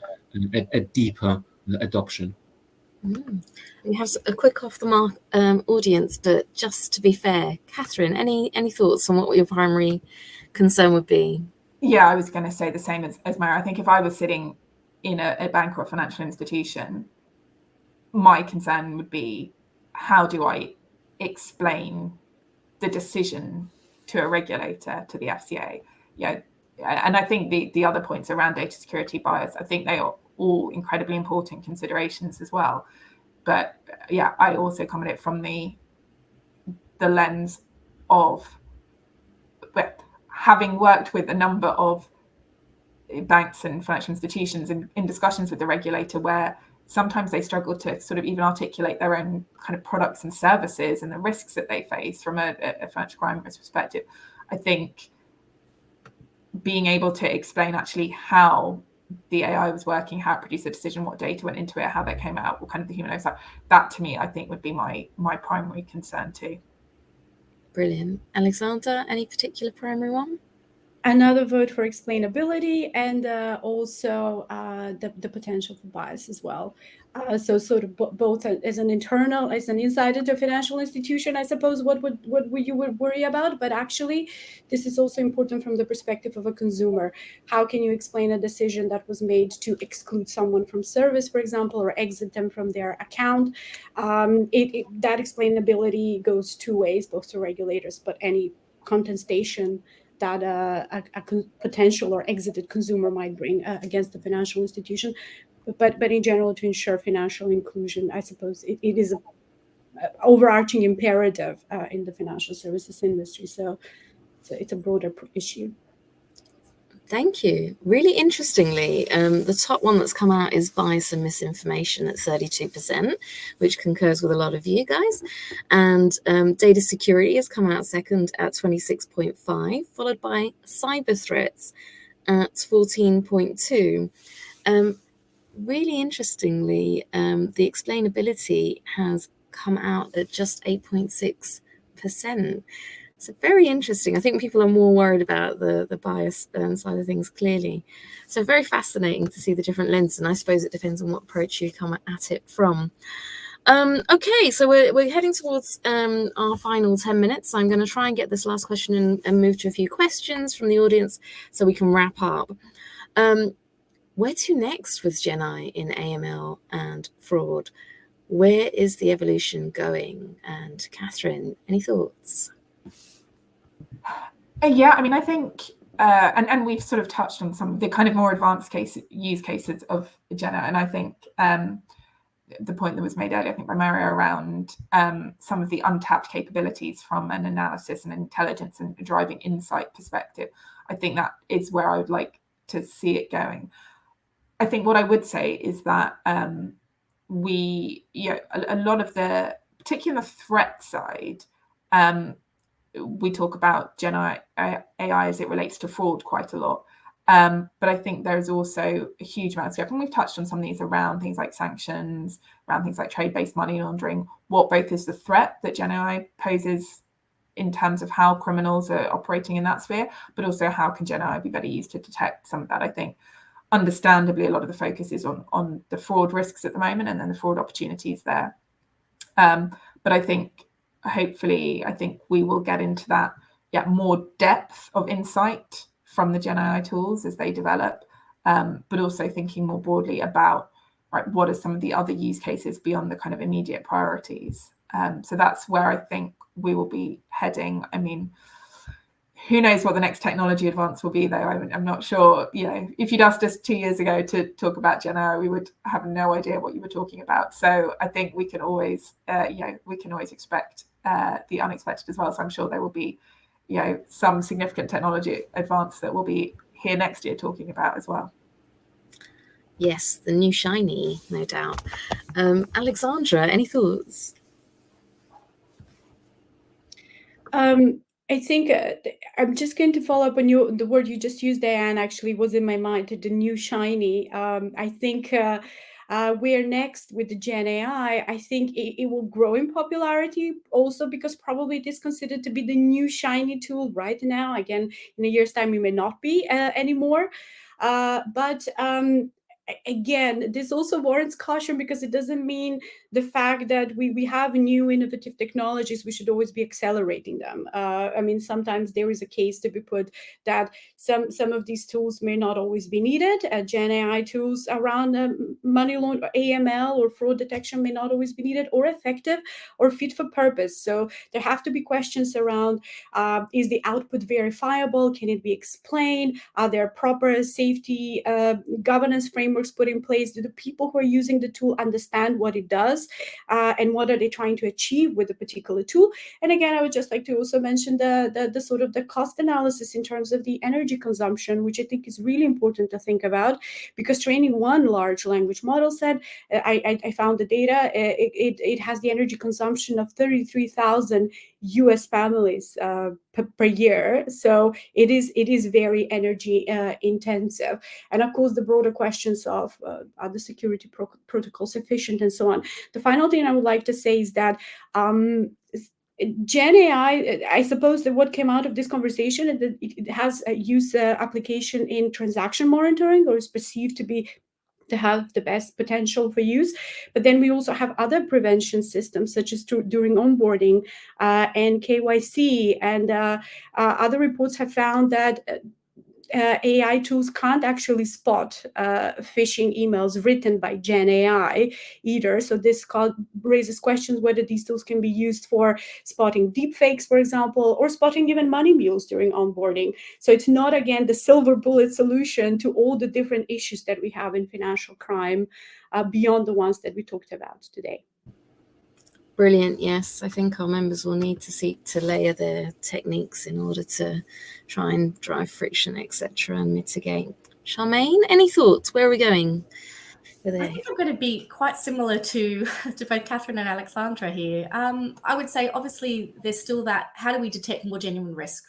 S3: a deeper adoption.
S1: We have a quick off the mark audience, but just to be fair, Catherine, any thoughts on what your primary concern would be?
S4: Yeah, I was going to say the same as Mara. I think if I was sitting in a bank or a financial institution, my concern would be, how do I explain the decision to a regulator, to the FCA? Yeah, and I think the other points around data security, bias, I think they are all incredibly important considerations as well. But yeah, I also come at it from the lens of having worked with a number of banks and financial institutions in discussions with the regulator, where sometimes they struggle to sort of even articulate their own kind of products and services and the risks that they face from a financial crime risk perspective. I think being able to explain actually how the AI was working, how it produced a decision, what data went into it, how that came out, what kind of the human oversight, that to me, I think would be my primary concern too.
S1: Brilliant. Alexander, any particular primary one?
S5: Another vote for explainability, and also the potential for bias as well. So sort of both as an insider to a financial institution, I suppose, what you would worry about, but actually this is also important from the perspective of a consumer. How can you explain a decision that was made to exclude someone from service, for example, or exit them from their account? That explainability goes two ways, both to regulators, but any contestation that a potential or exited consumer might bring against the financial institution. But in general, to ensure financial inclusion, I suppose it is an overarching imperative in the financial services industry. So it's a broader issue.
S1: Thank you. Really interestingly, the top one that's come out is bias and misinformation at 32%, which concurs with a lot of you guys. And data security has come out second at 26.5, followed by cyber threats at 14.2. Really interestingly, the explainability has come out at just 8.6%. So very interesting. I think people are more worried about the bias side of things, clearly. So very fascinating to see the different lenses, and I suppose it depends on what approach you come at it from. Okay, so we're heading towards our final 10 minutes. So I'm going to try and get this last question and move to a few questions from the audience so we can wrap up. Where to next with Gen AI in AML and fraud? Where is the evolution going? And Catherine, any thoughts?
S4: Yeah, I mean, I think, and we've sort of touched on some of the kind of more advanced use cases of Gen AI, and I think the point that was made earlier, I think by Mario, around some of the untapped capabilities from an analysis and intelligence and driving insight perspective, I think that is where I would like to see it going. I think what I would say is that a lot of the, particularly on the threat side, we talk about Gen AI as it relates to fraud quite a lot. But I think there's also a huge amount of scope, and we've touched on some of these around things like sanctions, around things like trade-based money laundering, what both is the threat that Gen AI poses in terms of how criminals are operating in that sphere, but also how can Gen AI be better used to detect some of that. I think understandably a lot of the focus is on the fraud risks at the moment and then the fraud opportunities there. But I think hopefully, I think we will get into that, more depth of insight from the Gen AI tools as they develop, but also thinking more broadly about, right, what are some of the other use cases beyond the kind of immediate priorities. So that's where I think we will be heading. I mean, who knows what the next technology advance will be, though. I'm not sure. If you'd asked us 2 years ago to talk about Gen AI, we would have no idea what you were talking about. So I think we can always, expect the unexpected as well. So I'm sure there will be, some significant technology advance that we'll be here next year talking about as well.
S1: Yes, the new shiny, no doubt. Alexandra, any thoughts?
S5: I think I'm just going to follow up on the word you just used, Diane, actually was in my mind, the new shiny. I think we're next with the Gen AI. I think it will grow in popularity also because probably it is considered to be the new shiny tool right now. Again, in a year's time, it may not be anymore. But again, this also warrants caution because it doesn't mean the fact that we have new innovative technologies, we should always be accelerating them. I mean, sometimes there is a case to be put that some of these tools may not always be needed. Gen AI tools around money laundering, AML or fraud detection may not always be needed or effective or fit for purpose. So there have to be questions around, is the output verifiable? Can it be explained? Are there proper safety governance frameworks put in place? Do the people who are using the tool understand what it does? And what are they trying to achieve with a particular tool? And again, I would just like to also mention the sort of the cost analysis in terms of the energy consumption, which I think is really important to think about, because training one large language model set, I found the data, it has the energy consumption of 33,000 US families per year. So it is very energy intensive. And of course, the broader questions of are the security protocols sufficient and so on. The final thing I would like to say is that Gen AI, I suppose that what came out of this conversation is that it has a use application in transaction monitoring, or is perceived to have the best potential for use. But then we also have other prevention systems, such as during onboarding and KYC. And other reports have found that AI tools can't actually spot phishing emails written by Gen AI either. So this raises questions whether these tools can be used for spotting deepfakes, for example, or spotting even money mules during onboarding. So it's not, again, the silver bullet solution to all the different issues that we have in financial crime beyond the ones that we talked about today.
S1: Brilliant. Yes, I think our members will need to seek to layer their techniques in order to try and drive friction, etc., and mitigate. Charmaine, any thoughts? Where are we going?
S2: I think I'm going to be quite similar to both Catherine and Alexandra here. I would say, obviously, there's still that, how do we detect more genuine risk?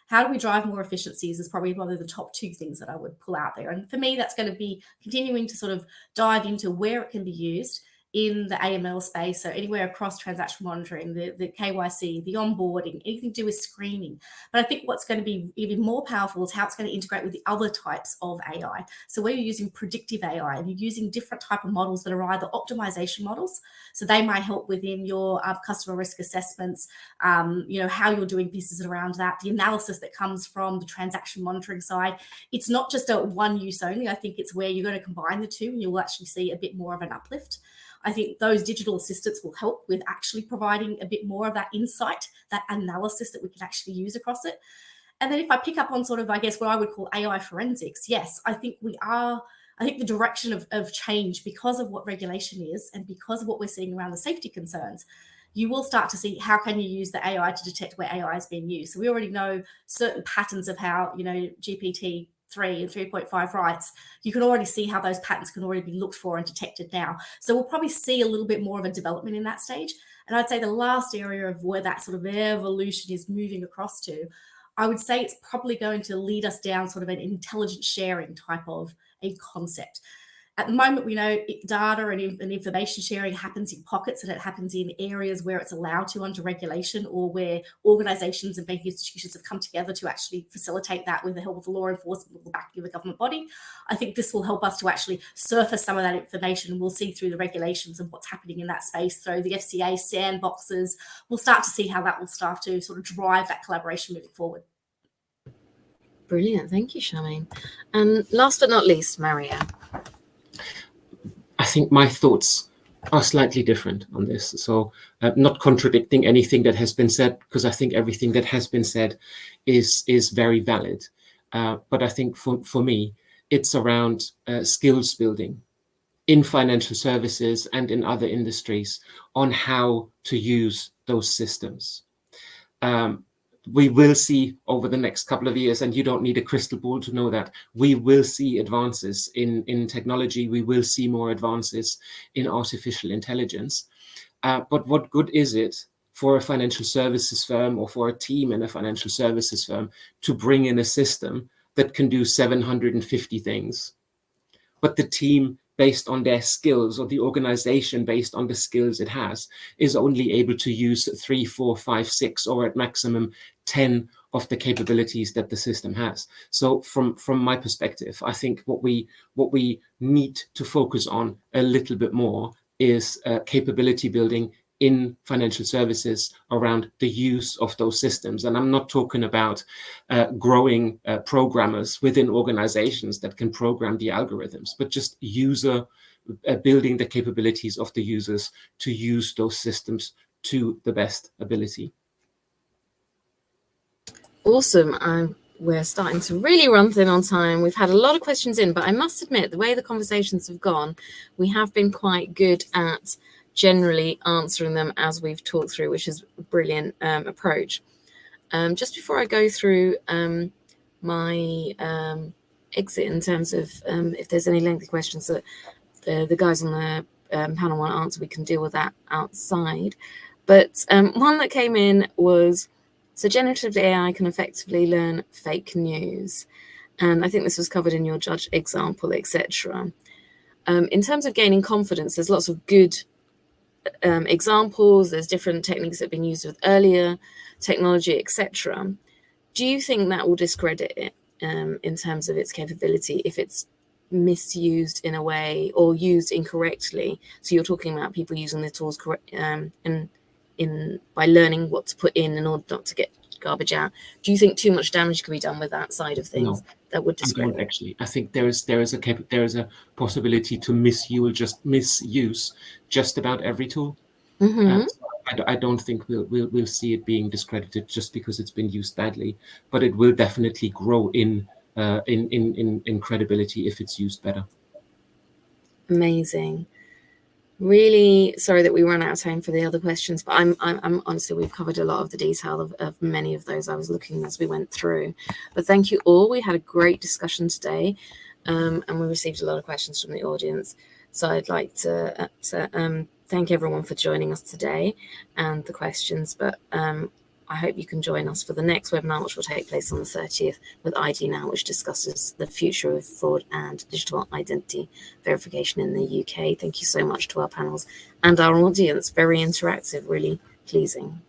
S2: How do we drive more efficiencies is probably one of the top two things that I would pull out there. And for me, that's going to be continuing to sort of dive into where it can be used in the AML space, so anywhere across transaction monitoring, the KYC, the onboarding, anything to do with screening. But I think what's going to be even more powerful is how it's going to integrate with the other types of AI. So where you're using predictive AI and you're using different type of models that are either optimization models, so they might help within your customer risk assessments, you know, how you're doing business around that, the analysis that comes from the transaction monitoring side. It's not just a one use only. I think it's where you're going to combine the two and you'll actually see a bit more of an uplift. I think those digital assistants will help with actually providing a bit more of that insight, that analysis that we can actually use across it. And then if I pick up on sort of, I guess, what I would call AI forensics, yes, I think the direction of change, because of what regulation is and because of what we're seeing around the safety concerns, you will start to see how can you use the AI to detect where AI is being used. So we already know certain patterns of how, you know, GPT 3 and 3.5 rights, you can already see how those patterns can already be looked for and detected now. So we'll probably see a little bit more of a development in that stage. And I'd say the last area of where that sort of evolution is moving across to, I would say it's probably going to lead us down sort of an intelligence sharing type of a concept. At the moment, we know data and information sharing happens in pockets, and it happens in areas where it's allowed to under regulation, or where organisations and banking institutions have come together to actually facilitate that with the help of law enforcement or the backing of a government body. I think this will help us to actually surface some of that information, and we'll see through the regulations and what's happening in that space. So the FCA sandboxes, we'll start to see how that will start to sort of drive that collaboration moving forward.
S1: Brilliant. Thank you, Charmaine. And last but not least, Maria.
S3: I think my thoughts are slightly different on this. So not contradicting anything that has been said, because I think everything that has been said is very valid. But I think for me, it's around skills building in financial services and in other industries on how to use those systems. We will see over the next couple of years, and you don't need a crystal ball to know that, we will see advances in technology. We will see more advances in artificial intelligence. But what good is it for a financial services firm or for a team in a financial services firm to bring in a system that can do 750 things, but the team, based on their skills, or the organization based on the skills it has, is only able to use 3, 4, 5, 6, or at maximum 10 of the capabilities that the system has. So from my perspective, I think what we need to focus on a little bit more is capability building in financial services around the use of those systems. And I'm not talking about growing programmers within organizations that can program the algorithms, but just user building the capabilities of the users to use those systems to the best ability.
S1: Awesome. We're starting to really run thin on time. We've had a lot of questions in, but I must admit, the way the conversations have gone, we have been quite good at generally answering them as we've talked through, which is a brilliant approach. Just before I go through my exit in terms of if there's any lengthy questions that the guys on the panel want to answer, we can deal with that outside. But one that came in was, so generative AI can effectively learn fake news. And I think this was covered in your judge example, etc. In terms of gaining confidence, there's lots of good examples. There's different techniques that have been used with earlier technology, etc. Do you think that will discredit it in terms of its capability if it's misused in a way or used incorrectly? So you're talking about people using the tools by learning what to put in order not to get garbage out. Do you think too much damage could be done with that side of things? No, that would discredit?
S3: I don't actually. I think there is a possibility to misuse just about every tool.
S1: Mm-hmm.
S3: I don't think we'll see it being discredited just because it's been used badly, but it will definitely grow in credibility if it's used better.
S1: Amazing. Really sorry that we ran out of time for the other questions, but I'm honestly, we've covered a lot of the detail of many of those I was looking as we went through. But thank you all. We had a great discussion today, and we received a lot of questions from the audience. So I'd like to thank everyone for joining us today and the questions. But I hope you can join us for the next webinar, which will take place on the 30th with ID Now, which discusses the future of fraud and digital identity verification in the UK. Thank you so much to our panels and our audience. Very interactive, really pleasing.